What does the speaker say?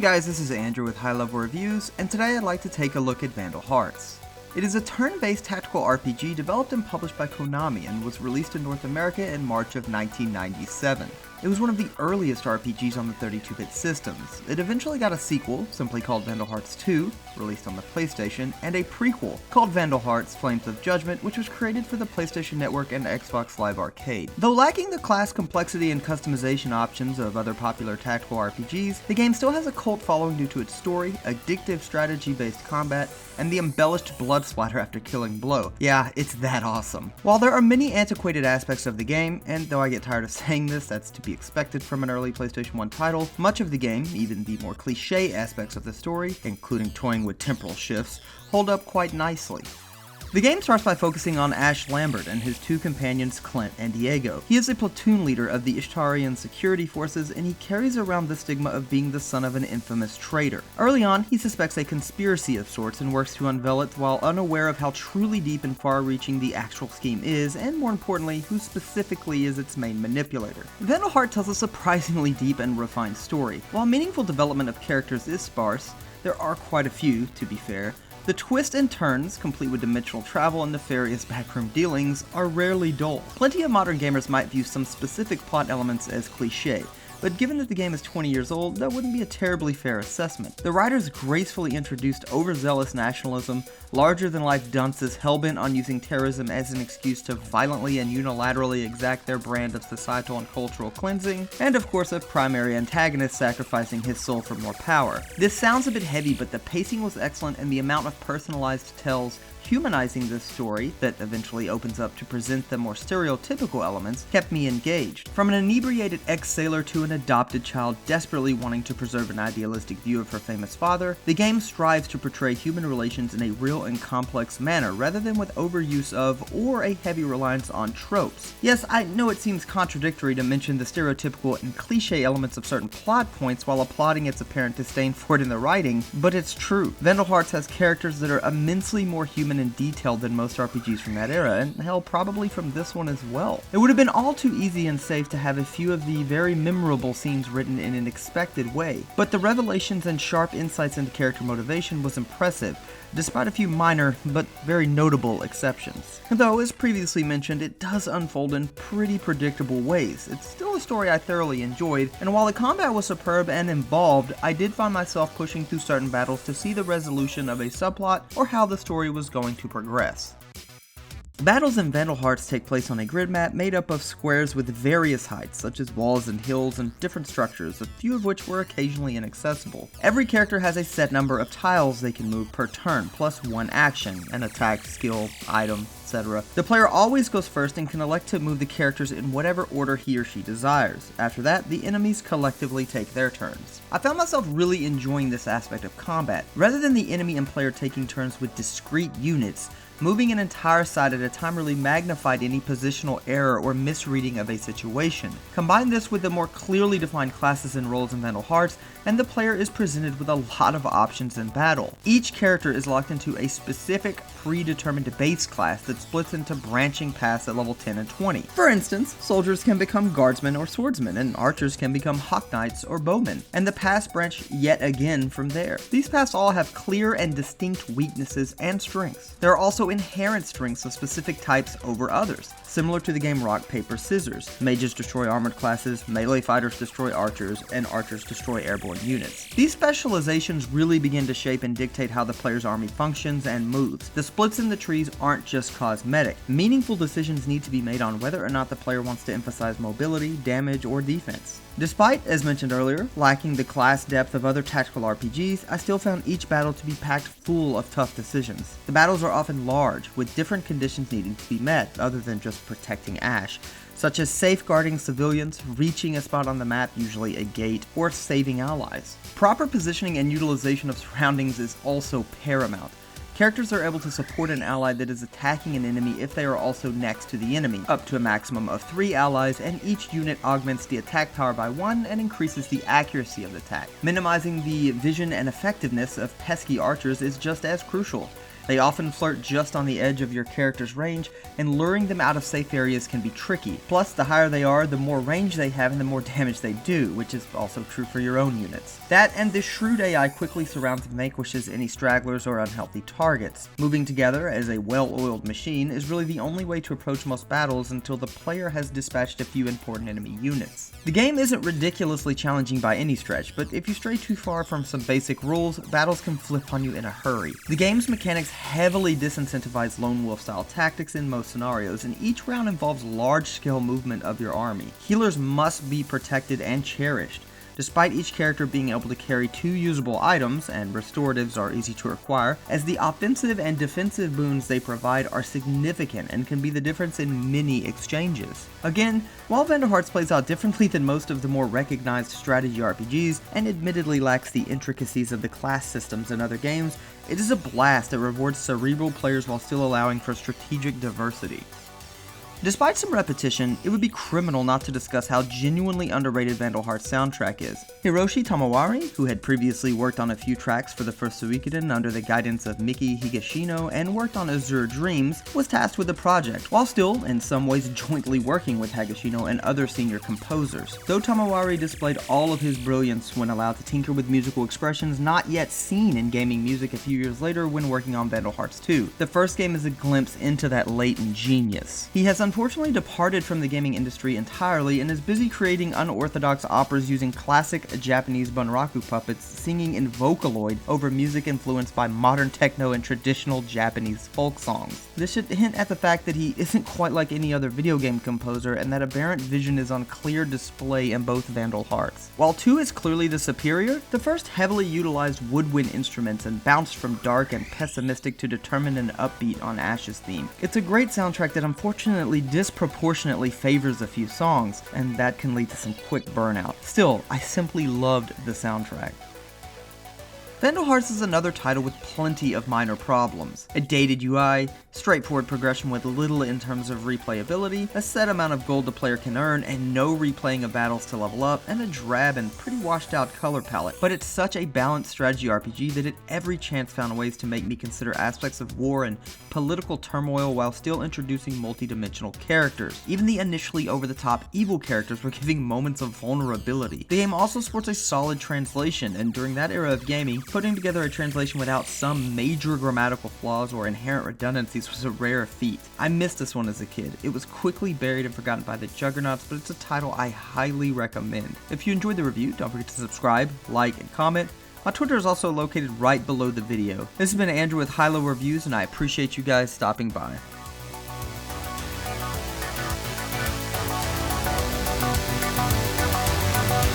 guys, this is Andrew with High Level Reviews, and today I'd like to take a look at Vandal Hearts. It is a turn-based tactical RPG developed and published by Konami and was released in North America in March of 1997. It was one of the earliest RPGs on the 32-bit systems. It eventually got a sequel, simply called Vandal Hearts 2, released on the PlayStation, and a prequel, called Vandal Hearts Flames of Judgment, which was created for the PlayStation Network and Xbox Live Arcade. Though lacking the class complexity and customization options of other popular tactical RPGs, the game still has a cult following due to its story, addictive strategy-based combat, and the embellished blood splatter after killing Blow. Yeah, it's that awesome. While there are many antiquated aspects of the game, and though I get tired of saying this, that's to be expected from an early PlayStation 1 title, much of the game, even the more cliche aspects of the story, including toying with temporal shifts, hold up quite nicely. The game starts by focusing on Ash Lambert and his two companions Clint and Diego. He is a platoon leader of the Ishtarian security forces, and he carries around the stigma of being the son of an infamous traitor. Early on, he suspects a conspiracy of sorts and works to unveil it while unaware of how truly deep and far-reaching the actual scheme is, and more importantly, who specifically is its main manipulator. Vandal Hearts tells a surprisingly deep and refined story. While meaningful development of characters is sparse, there are quite a few, to be fair. The twists and turns, complete with dimensional travel and nefarious backroom dealings, are rarely dull. Plenty of modern gamers might view some specific plot elements as cliché, but given that the game is 20 years old, that wouldn't be a terribly fair assessment. The writers gracefully introduced overzealous nationalism, larger-than-life dunces hellbent on using terrorism as an excuse to violently and unilaterally exact their brand of societal and cultural cleansing, and of course a primary antagonist sacrificing his soul for more power. This sounds a bit heavy, but the pacing was excellent and the amount of personalized tells humanizing this story, that eventually opens up to present the more stereotypical elements, kept me engaged. From an inebriated ex-sailor to an adopted child desperately wanting to preserve an idealistic view of her famous father, the game strives to portray human relations in a real and complex manner, rather than with overuse of, or a heavy reliance on tropes. Yes, I know it seems contradictory to mention the stereotypical and cliche elements of certain plot points while applauding its apparent disdain for it in the writing, but it's true. Vandal Hearts has characters that are immensely more human and detailed than most RPGs from that era, and hell, probably from this one as well. It would have been all too easy and safe to have a few of the very memorable scenes written in an expected way, but the revelations and sharp insights into character motivation was impressive, despite a few minor but very notable exceptions. Though, as previously mentioned, it does unfold in pretty predictable ways. It's still a story I thoroughly enjoyed, and while the combat was superb and involved, I did find myself pushing through certain battles to see the resolution of a subplot or how the story was going to progress. Battles in Vandal Hearts take place on a grid map made up of squares with various heights, such as walls and hills and different structures, a few of which were occasionally inaccessible. Every character has a set number of tiles they can move per turn, plus one action, an attack, skill, item, etc. The player always goes first and can elect to move the characters in whatever order he or she desires. After that, the enemies collectively take their turns. I found myself really enjoying this aspect of combat. Rather than the enemy and player taking turns with discrete units, moving an entire side at a time really magnified any positional error or misreading of a situation. Combine this with the more clearly defined classes and roles in Vandal Hearts, and the player is presented with a lot of options in battle. Each character is locked into a specific predetermined base class that splits into branching paths at level 10 and 20. For instance, soldiers can become guardsmen or swordsmen, and archers can become hawk knights or bowmen, and the paths branch yet again from there. These paths all have clear and distinct weaknesses and strengths. There are also inherent strengths of specific types over others, similar to the game Rock, Paper, Scissors. Mages destroy armored classes, melee fighters destroy archers, and archers destroy airborne units. These specializations really begin to shape and dictate how the player's army functions and moves. The splits in the trees aren't just cosmetic. Meaningful decisions need to be made on whether or not the player wants to emphasize mobility, damage, or defense. Despite, as mentioned earlier, lacking the class depth of other tactical RPGs, I still found each battle to be packed full of tough decisions. The battles are often large, with different conditions needing to be met, other than just protecting Ash, such as safeguarding civilians, reaching a spot on the map, usually a gate, or saving allies. Proper positioning and utilization of surroundings is also paramount. Characters are able to support an ally that is attacking an enemy if they are also next to the enemy, up to a maximum of 3 allies, and each unit augments the attack power by 1 and increases the accuracy of the attack. Minimizing the vision and effectiveness of pesky archers is just as crucial. They often flirt just on the edge of your character's range, and luring them out of safe areas can be tricky. Plus, the higher they are, the more range they have and the more damage they do, which is also true for your own units. That and this shrewd AI quickly surrounds and vanquishes any stragglers or unhealthy targets. Moving together as a well-oiled machine is really the only way to approach most battles until the player has dispatched a few important enemy units. The game isn't ridiculously challenging by any stretch, but if you stray too far from some basic rules, battles can flip on you in a hurry. The game's mechanics heavily disincentivize lone wolf style tactics in most scenarios, and each round involves large-scale movement of your army. Healers must be protected and cherished. Despite each character being able to carry 2 usable items, and restoratives are easy to acquire, as the offensive and defensive boons they provide are significant and can be the difference in many exchanges. Again, while Vandal Hearts plays out differently than most of the more recognized strategy RPGs, and admittedly lacks the intricacies of the class systems in other games, it is a blast that rewards cerebral players while still allowing for strategic diversity. Despite some repetition, it would be criminal not to discuss how genuinely underrated Vandal Hearts' soundtrack is. Hiroshi Tamawari, who had previously worked on a few tracks for the first Suikoden under the guidance of Miki Higashino and worked on Azure Dreams, was tasked with the project, while still, in some ways, jointly working with Higashino and other senior composers. Though Tamawari displayed all of his brilliance when allowed to tinker with musical expressions not yet seen in gaming music a few years later when working on Vandal Hearts 2. The first game is a glimpse into that latent genius. He has unfortunately departed from the gaming industry entirely and is busy creating unorthodox operas using classic Japanese bunraku puppets singing in Vocaloid over music influenced by modern techno and traditional Japanese folk songs. This should hint at the fact that he isn't quite like any other video game composer and that aberrant vision is on clear display in both Vandal Hearts. While 2 is clearly the superior, the first heavily utilized woodwind instruments and bounced from dark and pessimistic to determined and upbeat on Ash's theme. It's a great soundtrack that unfortunately disproportionately favors a few songs, and that can lead to some quick burnout. Still, I simply loved the soundtrack. Vandal Hearts is another title with plenty of minor problems. A dated UI, straightforward progression with little in terms of replayability, a set amount of gold the player can earn, and no replaying of battles to level up, and a drab and pretty washed out color palette. But it's such a balanced strategy RPG that it every chance found ways to make me consider aspects of war and political turmoil while still introducing multi-dimensional characters. Even the initially over-the-top evil characters were giving moments of vulnerability. The game also sports a solid translation, and during that era of gaming, putting together a translation without some major grammatical flaws or inherent redundancies was a rare feat. I missed this one as a kid. It was quickly buried and forgotten by the juggernauts, but it's a title I highly recommend. If you enjoyed the review, don't forget to subscribe, like, and comment. My Twitter is also located right below the video. This has been Andrew with High Low Reviews, and I appreciate you guys stopping by.